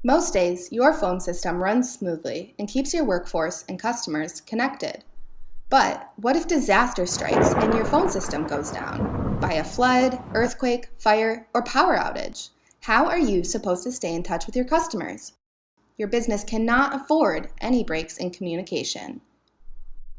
Most days, your phone system runs smoothly and keeps your workforce and customers connected. But what if disaster strikes and your phone system goes down? By a flood, earthquake, fire, or power outage? How are you supposed to stay in touch with your customers? Your business cannot afford any breaks in communication.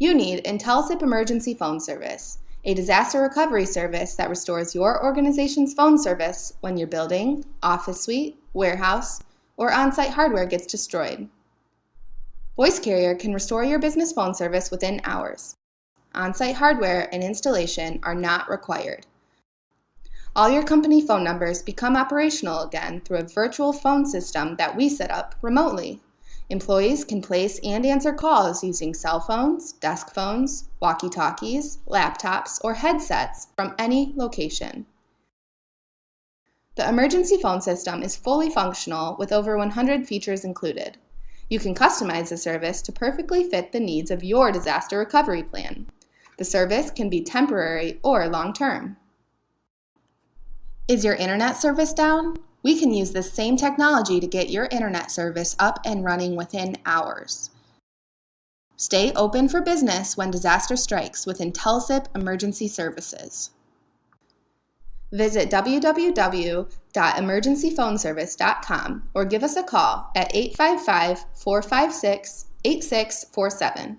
You need IntelliSIP Emergency Phone Service, a disaster recovery service that restores your organization's phone service when your building, office suite, warehouse, or on-site hardware gets destroyed. Voice Carrier can restore your business phone service within hours. On-site hardware and installation are not required. All your company phone numbers become operational again through a virtual phone system that we set up remotely. Employees can place and answer calls using cell phones, desk phones, walkie-talkies, laptops, or headsets from any location. The emergency phone system is fully functional with over 100 features included. You can customize the service to perfectly fit the needs of your disaster recovery plan. The service can be temporary or long-term. Is your internet service down? We can use this same technology to get your internet service up and running within hours. Stay open for business when disaster strikes with IntelliSIP Emergency Services. Visit www.emergencyphoneservice.com or give us a call at 855-456-8647.